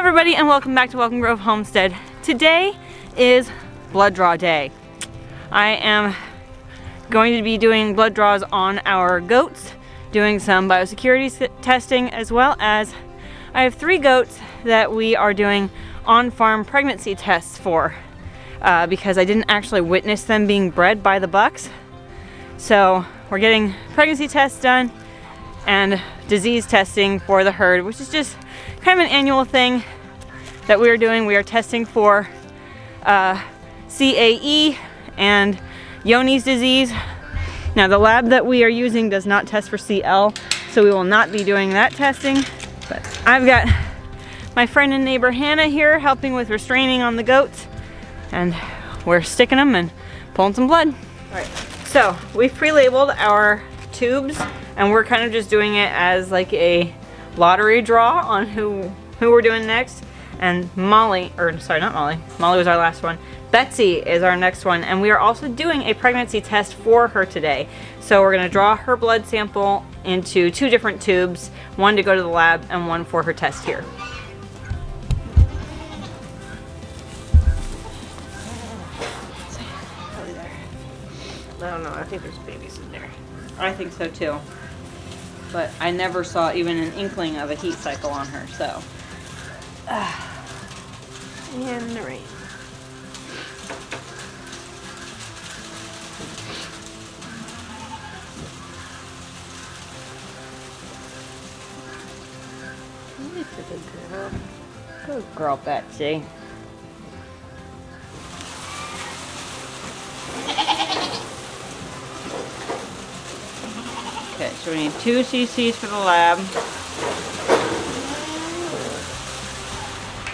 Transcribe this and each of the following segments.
everybody, and welcome back to Welcome Grove Homestead. Today is blood draw day. I am going to be doing blood draws on our goats, doing some biosecurity testing, as well as I have 3 goats that we are doing on-farm pregnancy tests for because I didn't actually witness them being bred by the bucks. So we're getting pregnancy tests done and disease testing for the herd, which is just kind of an annual thing that we are doing. We are testing for CAE and Johne's disease. Now the lab that we are using does not test for CL, so we will not be doing that testing. But I've got my friend and neighbor Hannah here helping with restraining on the goats, and we're sticking them and pulling some blood. All right, so we've pre-labeled our tubes, and we're kind of just doing it as like a lottery draw on who we're doing next. And Molly, or sorry, not Molly. Molly was our last one. Betsy is our next one, and we are also doing a pregnancy test for her today. So we're gonna draw her blood sample into 2 different tubes, one to go to the lab and one for her test here. I don't know, I think there's babies in there. I think so too. But I never saw even an inkling of a heat cycle on her, so. And the rain. That's a good girl. Good girl, Betsy. Okay, so we need 2 cc's for the lab.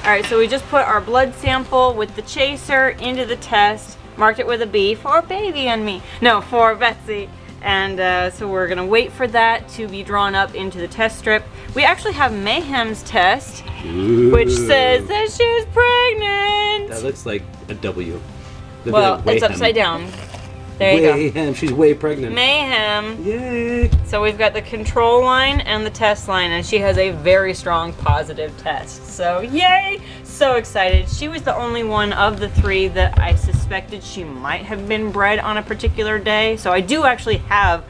All right, so we just put our blood sample with the chaser into the test, marked it with a B for baby and me. No, for Betsy. And so we're gonna wait for that to be drawn up into the test strip. We actually have Mayhem's test, which says that she's pregnant. That looks like a W. Well, it's upside down. There you go. Mayhem, she's way pregnant. Mayhem. Yay. So we've got the control line and the test line, and she has a very strong positive test. So yay! So excited. She was the only one of the 3 that I suspected she might have been bred on a particular day. So I do actually have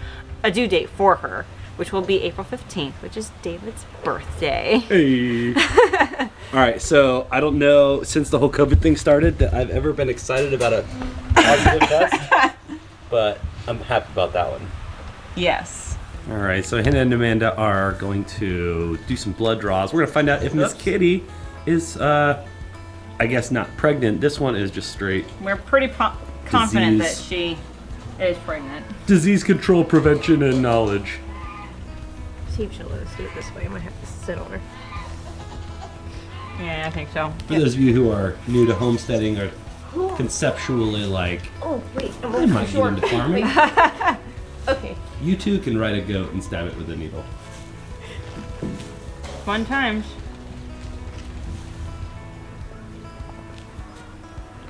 a due date for her, which will be April 15th, which is David's birthday. Hey. All right, so I don't know, since the whole COVID thing started, that I've ever been excited about a positive test. But I'm happy about that one. Yes. All right, so Hannah and Amanda are going to do some blood draws. We're going to find out if Miss Kitty is, I guess, not pregnant. This one is just straight. We're pretty confident that she is pregnant. Disease control, prevention, and knowledge. See if she'll let us do it this way. I might have to sit on her. Yeah, I think so. For those of you who are new to homesteading or conceptually like, oh wait, I might get into farming. Okay. You too can ride a goat and stab it with a needle. Fun times.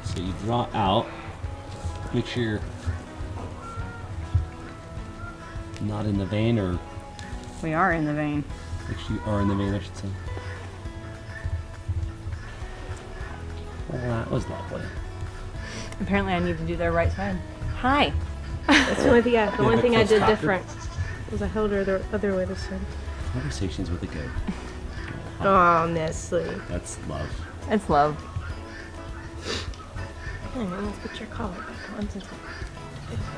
So you draw out. Make sure you're not in the vein, or We are in the vein. make sure you are in the vein, I should say. Well, that was lovely. Apparently I need to do their right side. Hi. That's the only thing. Yeah, the only the thing I close did copter. different was I held her the other way this time. Conversations with a goat. Oh, Nestle. That's love. It's love. Hang on, let's get your collar back on.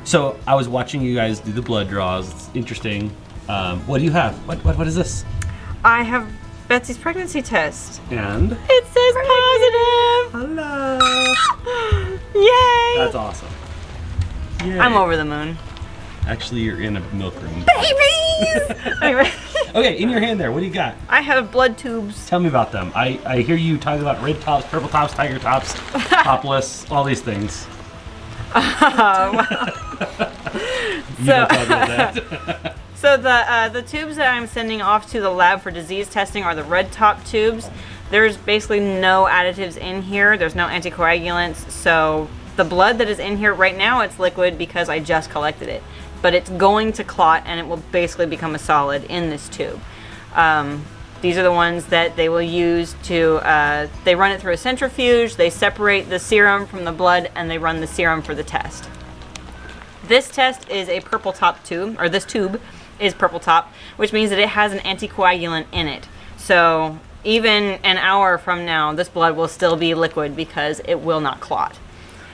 So I was watching you guys do the blood draws. It's interesting. What do you have? What is this? I have Betsy's pregnancy test. And It says hello. positive. Yay! That's awesome. Yay. I'm over the moon. Actually, you're in a milk room. Babies! Anyway, Okay, in your hand there. What do you got? I have blood tubes. Tell me about them. I hear you talking about red tops, purple tops, tiger tops, topless, all these things. You don't talk about that. So the tubes that I'm sending off to the lab for disease testing are the red top tubes. There's basically no additives in here. There's no anticoagulants. So the blood that is in here right now, it's liquid because I just collected it. But it's going to clot and it will basically become a solid in this tube. These are the ones that they will use to, they run it through a centrifuge, they separate the serum from the blood, and they run the serum for the test. This test is a purple top tube, or this tube is purple top, which means that it has an anticoagulant in it. So even an hour from now, this blood will still be liquid because it will not clot.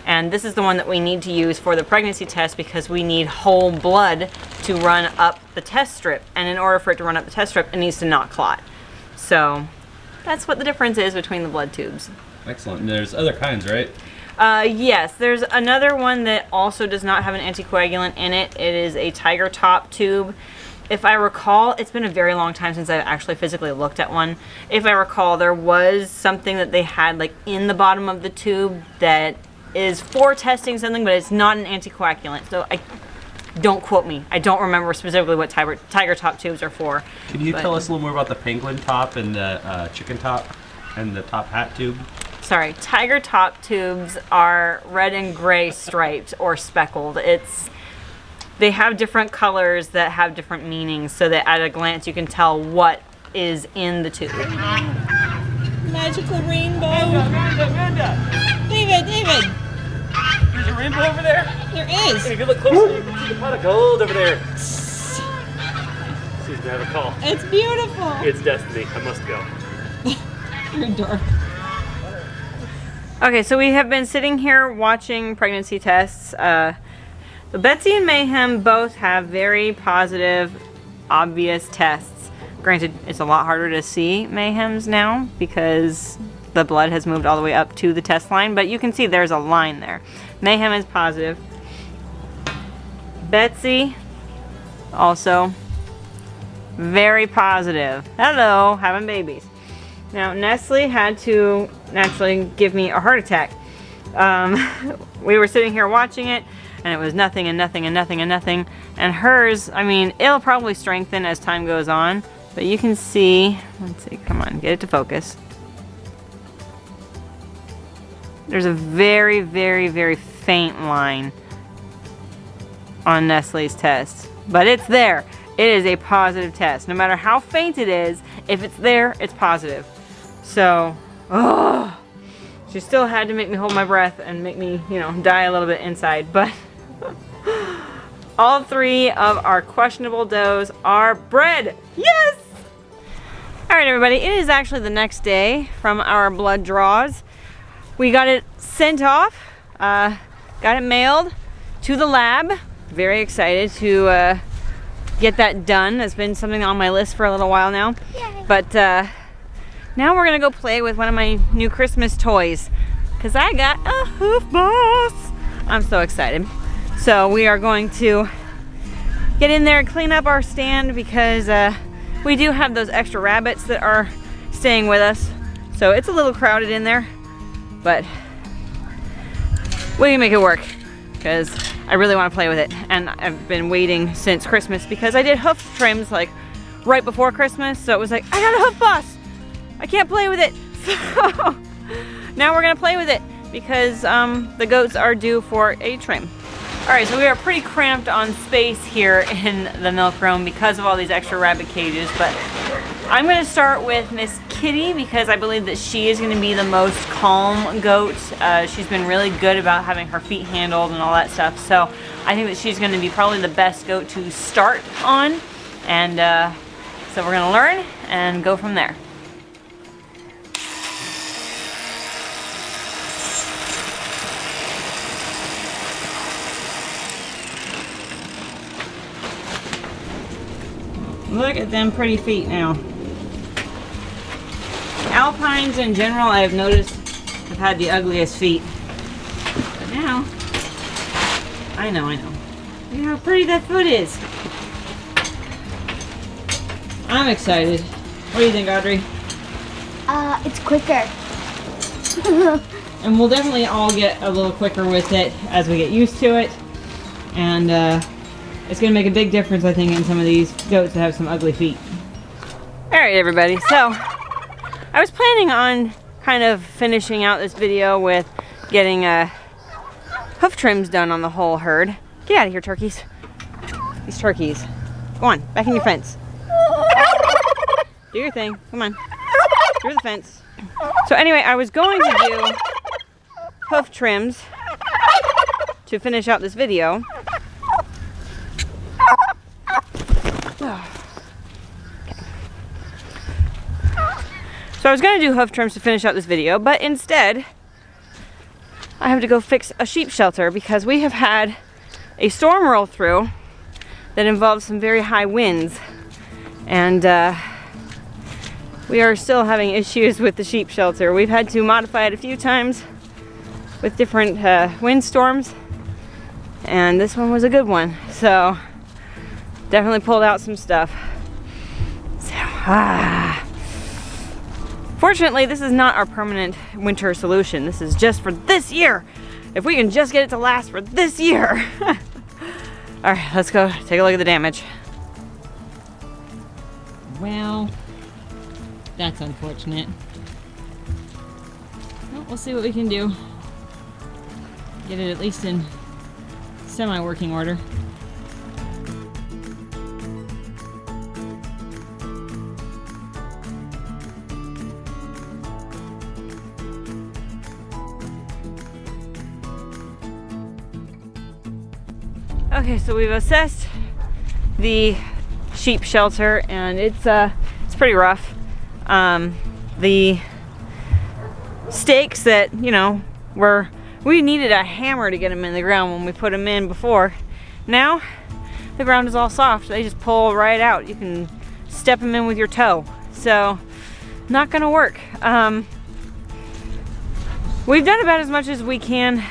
And this is the one that we need to use for the pregnancy test because we need whole blood to run up the test strip. And in order for it to run up the test strip, it needs to not clot. So that's what the difference is between the blood tubes. Excellent. And there's other kinds, right? Yes, there's another one that also does not have an anticoagulant in it. It is a tiger top tube. If I recall, it's been a very long time since I've actually physically looked at one. If I recall, there was something that they had like in the bottom of the tube that is for testing something, but it's not an anticoagulant. So don't quote me. I don't remember specifically what tiger top tubes are for. Can you tell us a little more about the penguin top and the chicken top and the top hat tube? Sorry, tiger top tubes are red and gray striped or speckled. They have different colors that have different meanings so that at a glance you can tell what is in the tube. Magical rainbow. Amanda! David! There's a rainbow over there? There is. If you look closer, you can see the pot of gold over there. Excuse me, I have a call. It's beautiful. It's destiny. I must go. You're a dork. Okay, so we have been sitting here watching pregnancy tests. Betsy and Mayhem both have very positive, obvious tests. Granted, it's a lot harder to see Mayhem's now because the blood has moved all the way up to the test line, but you can see there's a line there. Mayhem is positive. Betsy, also very positive. Hello, having babies. Now, Nestle had to naturally give me a heart attack. We were sitting here watching it, and it was nothing and nothing and nothing and nothing. And hers, I mean, it'll probably strengthen as time goes on, but you can see, let's see, come on, get it to focus. There's a very, very, very faint line on Nestle's test, but it's there. It is a positive test. No matter how faint it is, if it's there, it's positive. So, she still had to make me hold my breath and make me, die a little bit inside, but all three of our questionable doughs are bred. Yes! All right, everybody, it is actually the next day from our blood draws. We got it sent off, got it mailed to the lab. Very excited to get that done. It's been something on my list for a little while now. Yay. But now we're gonna go play with one of my new Christmas toys because I got a Hoof boss. I'm so excited. So we are going to get in there and clean up our stand because we do have those extra rabbits that are staying with us. So it's a little crowded in there, but we can make it work because I really want to play with it. And I've been waiting since Christmas because I did hoof trims like right before Christmas. So it was like, I got a hoof boss. I can't play with it. So now we're gonna play with it because the goats are due for a trim. All right, so we are pretty cramped on space here in the milk room because of all these extra rabbit cages, but I'm gonna start with Miss Kitty because I believe that she is gonna be the most calm goat. She's been really good about having her feet handled and all that stuff, so I think that she's gonna be probably the best goat to start on, and so we're gonna learn and go from there. Look at them pretty feet now. Alpines in general, I've noticed, have had the ugliest feet. But now, I know. Look how pretty that foot is. I'm excited. What do you think, Audrey? It's quicker. And we'll definitely all get a little quicker with it as we get used to it. And it's going to make a big difference, I think, in some of these goats that have some ugly feet. Alright, everybody. So, I was planning on kind of finishing out this video with getting hoof trims done on the whole herd. Get out of here, turkeys. These turkeys. Go on, back in your fence. Do your thing. Come on. Through the fence. So anyway, I was going to do hoof trims to finish out this video. So I was going to do hoof trims to finish out this video, but instead I have to go fix a sheep shelter because we have had a storm roll through that involves some very high winds, and we are still having issues with the sheep shelter. We've had to modify it a few times with different wind storms, and this one was a good one. So definitely pulled out some stuff. So, fortunately, this is not our permanent winter solution. This is just for this year. If we can just get it to last for this year. All right, let's go take a look at the damage. Well, that's unfortunate. Well, we'll see what we can do. Get it at least in semi-working order. Okay, so we've assessed the sheep shelter, and it's pretty rough. The stakes that, you know, we needed a hammer to get them in the ground when we put them in before. Now the ground is all soft. They just pull right out. You can step them in with your toe. So not gonna work. We've done about as much as we can,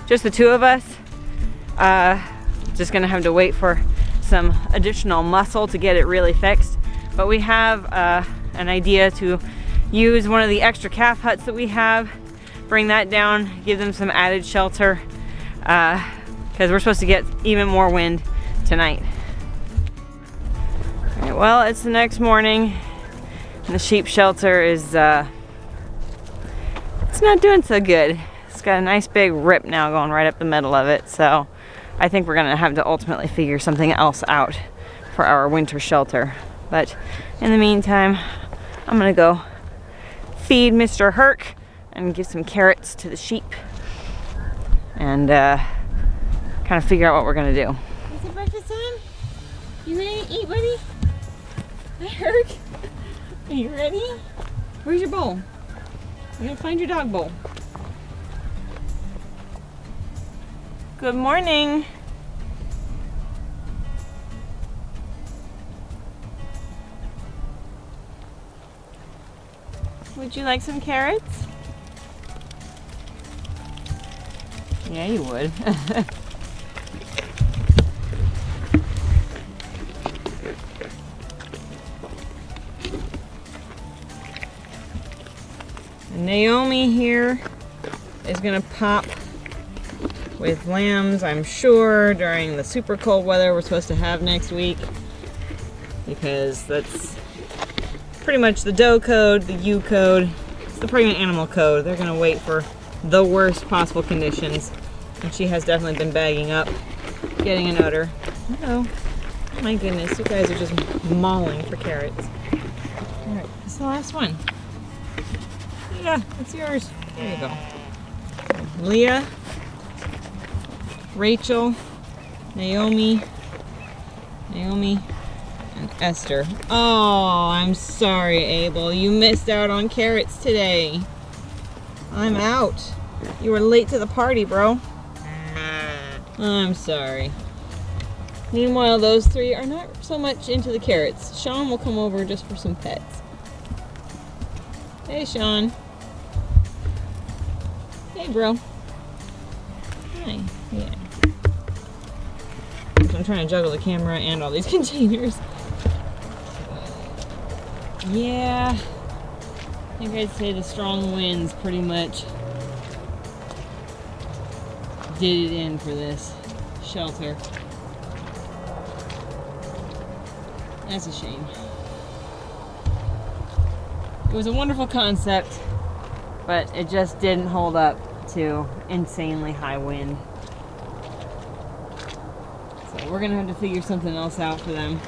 just the two of us. Just gonna have to wait for some additional muscle to get it really fixed. But we have an idea to use one of the extra calf huts that we have, bring that down, give them some added shelter, because we're supposed to get even more wind tonight. All right, well, it's the next morning, and the sheep shelter is it's not doing so good. It's got a nice big rip now going right up the middle of it, so I think we're gonna have to ultimately figure something else out for our winter shelter. But in the meantime, I'm gonna go feed Mr. Herc and give some carrots to the sheep, and kind of figure out what we're gonna do. Is it breakfast time? You ready to eat, buddy? Hi, Herc. Are you ready? Where's your bowl? You gotta find your dog bowl. Good morning. Would you like some carrots? Yeah, you would. And Naomi here is gonna pop with lambs, I'm sure, during the super cold weather we're supposed to have next week, because that's pretty much the doe code, the ewe code, it's the pregnant animal code. They're gonna wait for the worst possible conditions, and she has definitely been bagging up, getting an udder. Oh my goodness, you guys are just mauling for carrots. All right, that's the last one. Yeah, it's yours. There you go. Leah, Rachel, Naomi, and Esther. Oh, I'm sorry, Abel. You missed out on carrots today. I'm out. You were late to the party, bro. I'm sorry. Meanwhile, those three are not so much into the carrots. Sean will come over just for some pets. Hey, Sean. Hey, bro. Hi. Yeah. I'm trying to juggle the camera and all these containers. Yeah. I think I'd say the strong winds pretty much did it in for this shelter. That's a shame. It was a wonderful concept, but it just didn't hold up to insanely high wind. So we're gonna have to figure something else out for them.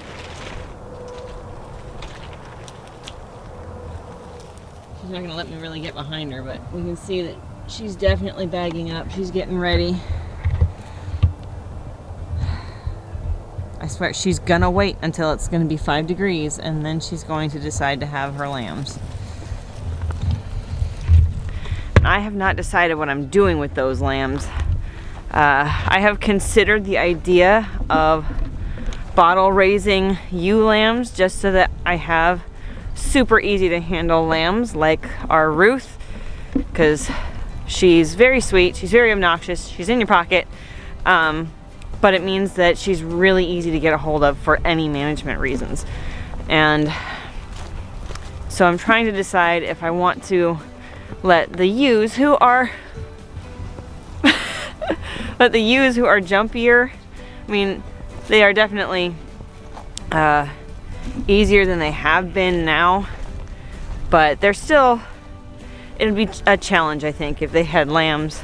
not gonna let me really get behind her, but we can see that she's definitely bagging up. She's getting ready. I swear she's gonna wait until it's gonna be 5 degrees and then she's going to decide to have her lambs. I have not decided what I'm doing with those lambs. I have considered the idea of bottle raising ewe lambs just so that I have super easy to handle lambs like our Ruth, because she's very sweet, she's very obnoxious, she's in your pocket, but it means that she's really easy to get a hold of for any management reasons. And so I'm trying to decide if I want to let the ewes who are jumpier, I mean, they are definitely easier than they have been now, but they're still, it'd be a challenge, I think, if they had lambs,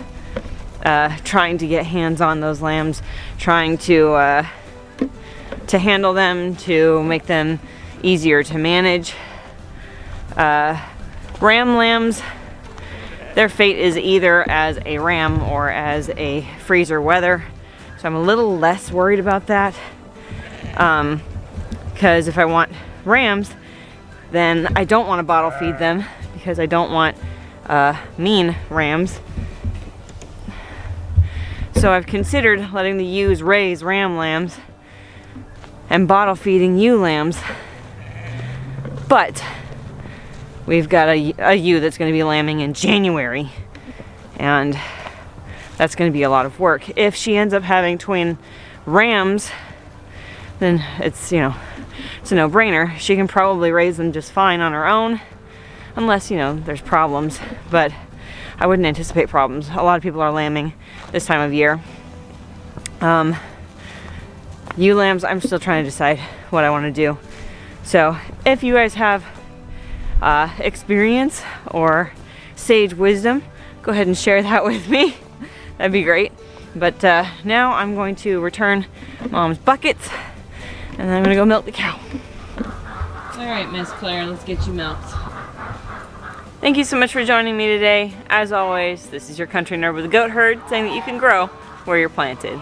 trying to get hands on those lambs, trying to handle them, to make them easier to manage. Ram lambs, their fate is either as a ram or as a freezer wether, so I'm a little less worried about that. Because if I want rams, then I don't want to bottle feed them because I don't want mean rams. So I've considered letting the ewes raise ram lambs and bottle feeding ewe lambs, but we've got a ewe that's going to be lambing in January, and that's going to be a lot of work. If she ends up having twin rams, then it's, you know, it's a no-brainer. She can probably raise them just fine on her own, unless, you know, there's problems, but I wouldn't anticipate problems. A lot of people are lambing this time of year. Ewe lambs, I'm still trying to decide what I want to do. So if you guys have experience or sage wisdom, go ahead and share that with me. That'd be great. But now I'm going to return Mom's buckets, and then I'm gonna go milk the cow. All right, Miss Claire, let's get you milked. Thank you so much for joining me today. As always, this is your country nerd with a goat herd, saying that you can grow where you're planted.